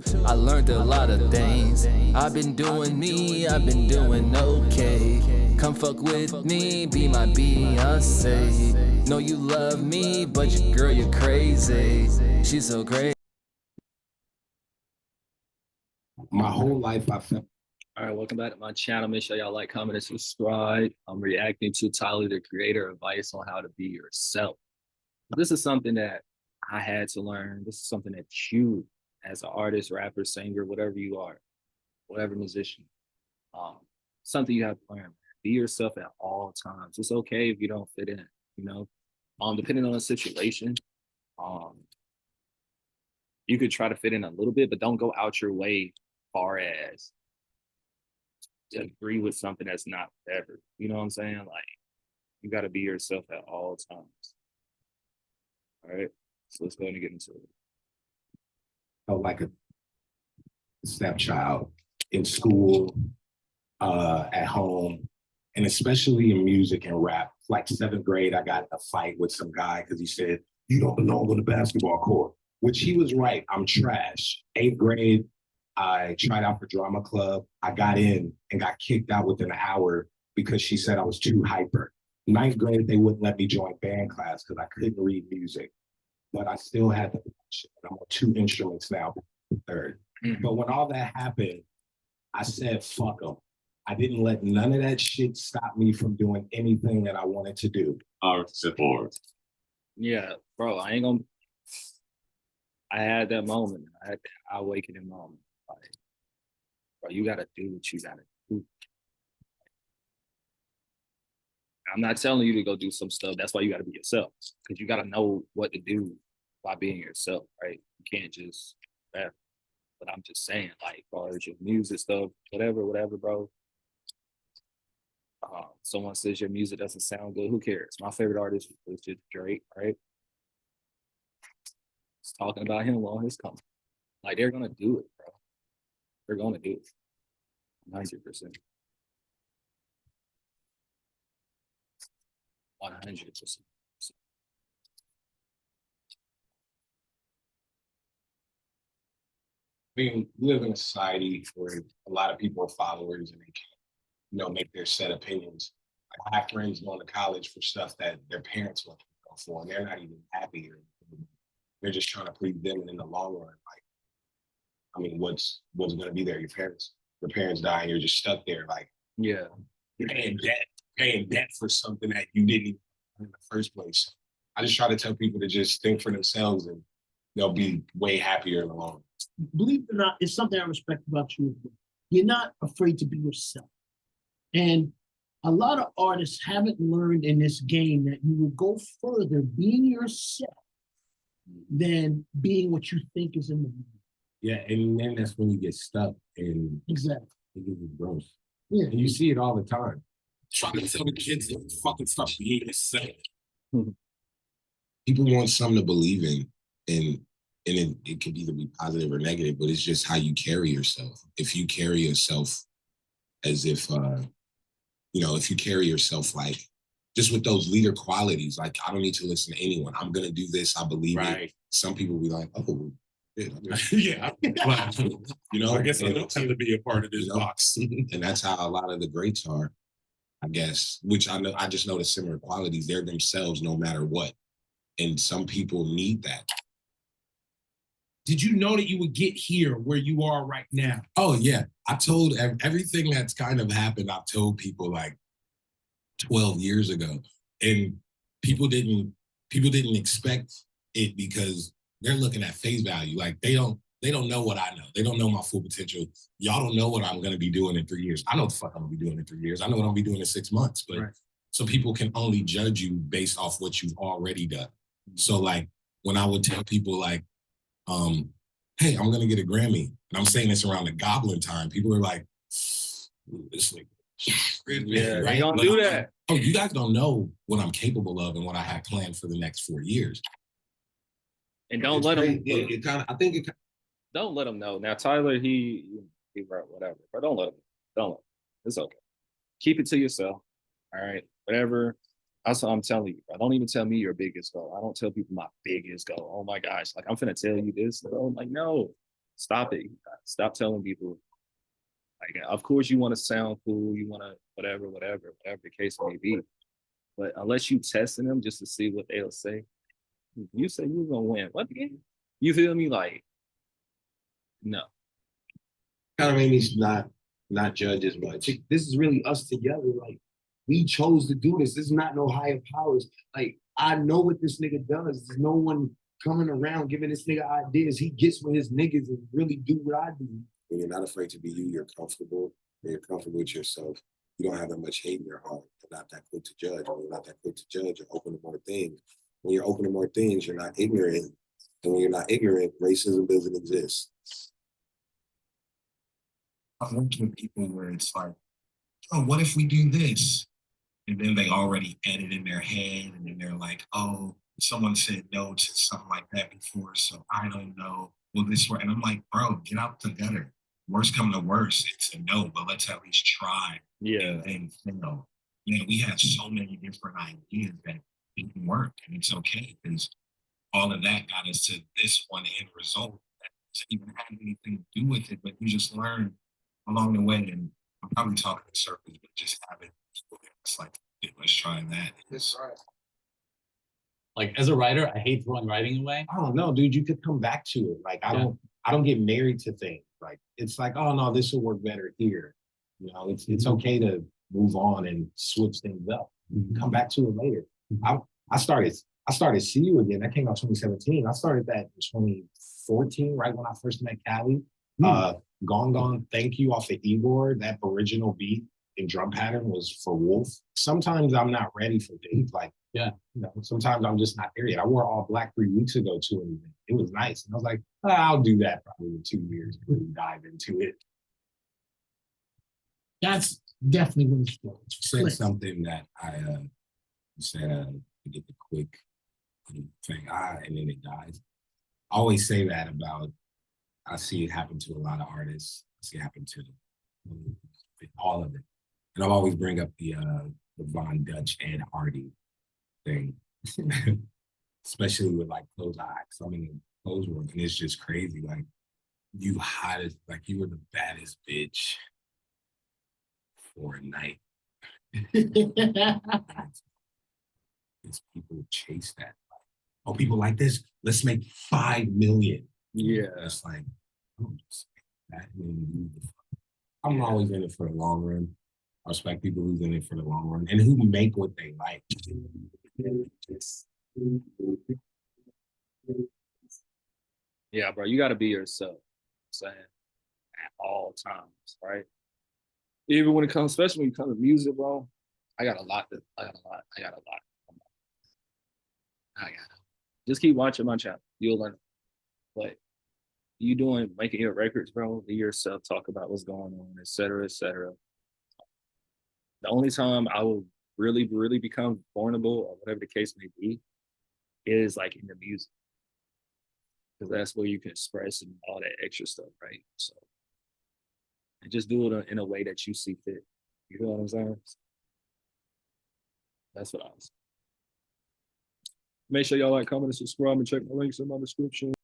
too. I learned a lot of things. I've been doing me, I've been doing okay. Come fuck with me, be my Beyonce. Know you love me, but your girl, you're crazy. She's so crazy. My whole life I felt. All right, welcome back to my channel. Make sure y'all like, comment, and subscribe. I'm reacting to Tyler, the Creator, advice on how to be yourself. This is something that I had to learn. This is something that you, as an artist, rapper, singer, whatever you are, whatever musician, something you have to learn. Be yourself at all times. It's okay if you don't fit in, you know. Depending on the situation, you could try to fit in a little bit, but don't go out your way far as to agree with something that's not ever. You know what I'm saying? Like, you got to be yourself at all times. All right, so let's go ahead and get into it. Felt like a stepchild in school, at home, and especially in music and rap. Like 7th grade, I got in a fight with some guy because he said, "You don't belong on the basketball court," which he was right. I'm trash. 8th grade, I tried out for drama club. I got in and got kicked out within an hour because she said I was too hyper. 9th grade, they wouldn't let me join band class because I couldn't read music, but I still had the passion. I'm on 2 instruments now, 3rd. But when all that happened, I said, fuck them. I didn't let none of that shit stop me from doing anything that I wanted to do. Yeah, bro, I had that moment. I had that awakening moment. Like, bro, you gotta do what you gotta do. I'm not telling you to go do some stuff. That's why you gotta be yourself. Because you gotta know what to do by being yourself, right? You can't just rap. But I'm just saying, like, as far as your music stuff, whatever, bro. Someone says your music doesn't sound good, who cares? My favorite artist was just Drake, right? It's talking about him on his company. Like, they're gonna do it, bro. They're gonna do it. 100%. 100%. I mean, we live in a society where a lot of people are followers and they can, make their set opinions. Like, I have friends going to college for stuff that their parents want to go for, and they're not even happy. They're just trying to please them, and in the long run, like, I mean, what's going to be there? Your parents die, and you're just stuck there, like, yeah, you're paying debt for something that you didn't even in the first place. I just try to tell people to just think for themselves, and they'll be way happier in the long run. Believe it or not, it's something I respect about you. You're not afraid to be yourself. And a lot of artists haven't learned in this game that you will go further being yourself than being what you think is in the movie. Yeah, and then that's when you get stuck and exactly. It gets gross. Yeah. And you see it all the time. Trying to tell the kids to fucking stop being yourself. People want something to believe in, and it could either be positive or negative, but it's just how you carry yourself. If you carry yourself as if, if you carry yourself like, just with those leader qualities, like, I don't need to listen to anyone. I'm going to do this. I believe it. Some people be like, oh, yeah. I guess I don't tend to be a part of this box. And that's how a lot of the greats are, I guess, which I just know the similar qualities. They're themselves no matter what. And some people need that. Did you know that you would get here where you are right now? Oh, yeah. I told everything that's kind of happened, I've told people like 12 years ago. And people didn't expect it because they're looking at face value. Like, they don't know what I know. They don't know my full potential. Y'all don't know what I'm going to be doing in 3 years. I know what the fuck I'm going to be doing in 3 years. I know what I'm going to be doing in 6 months. But so people can only judge you based off what you've already done. So, like, when I would tell people, like, hey, I'm gonna get a Grammy, and I'm saying this around the Goblin time, people are like, this nigga, yeah, right? Don't do that. Oh, you guys don't know what I'm capable of and what I have planned for the next 4 years. And don't let them. Don't let them know. Now, Tyler, he wrote whatever, but don't let him. Don't let him. It's okay. Keep it to yourself. All right, whatever. That's what I'm telling you, bro. Don't even tell me your biggest goal. I don't tell people my biggest goal. Oh my gosh, like, I'm finna tell you this, bro. I'm like, no, Stop it. Stop telling people, like, of course you want to sound cool, you want to whatever the case may be. But unless you testing them just to see what they'll say, you say you're gonna win. What again? You feel me? Like, no. Kind of made me not judge as much. This is really us together. Like, we chose to do this. This is not no higher powers. Like, I know what this nigga does. There's no one coming around giving this nigga ideas. He gets with his niggas and really do what I do. When you're not afraid to be you, you're comfortable. When you're comfortable with yourself, you don't have that much hate in your heart. You're not that quick to judge. When you're not that quick to judge, you're open to more things. When you're open to more things, you're not ignorant. And when you're not ignorant, racism doesn't exist. I'm working with people where it's like, oh, what if we do this? And then they already edit in their head, and then they're like, oh, someone said no to something like that before, so I don't know. Will this work? And I'm like, bro, get out the gutter. Worst come to worst, it's a no, but let's at least try. Yeah. And then, you know, we have so many different ideas that it can work, and it's okay, because all of that got us to this one end result that doesn't even have anything to do with it, but you just learn along the way. And I'm probably talking in circles, but just having it's like, yeah, let's try that. It's, Like as a writer, I hate throwing writing away. I don't know, dude. You could come back to it. Like, I don't get married to things. Like, it's like, oh no, this will work better here. You know, it's okay to move on and switch things up. Come back to it later. I started See You Again. That came out 2017. I started that in 2014, right when I first met Callie. Gone Gone, Thank You off of Igor. That original beat and drum pattern was for Wolf. Sometimes I'm not ready for things. Like, you know, sometimes I'm just not there yet. I wore all black 3 weeks ago to an event. It was nice. And I was like, I'll do that probably in 2 years, really dive into it. That's definitely what it's for. You said something that I said, to get the quick thing, and then it dies. I always say that about, I see it happen to a lot of artists. I see it happen to all of it. And I'll always bring up the Von Dutch Ed Hardy thing, especially with like Close Eyes. I mean, close work, and it's just crazy. Like, you hottest, like you were the baddest bitch for a night. It's people chase that. Oh, people like this. Let's make 5 million. Yeah. It's like, that. I'm always in it for the long run. I respect people who's in it for the long run and who make what they like. Yeah, bro, you got to be yourself. I'm saying, at all times, right? Even when it comes, especially when it comes to music, bro. I got a lot. Just keep watching my channel. You'll learn. But you making your records, bro, be yourself, talk about what's going on, et cetera, et cetera. The only time I will really, really become vulnerable or whatever the case may be is like in the music. Because that's where you can express and all that extra stuff, right? So, and just do it in a way that you see fit. You know what I'm saying? That's what I was saying. Make sure y'all like, comment, and subscribe, and check my links in my description.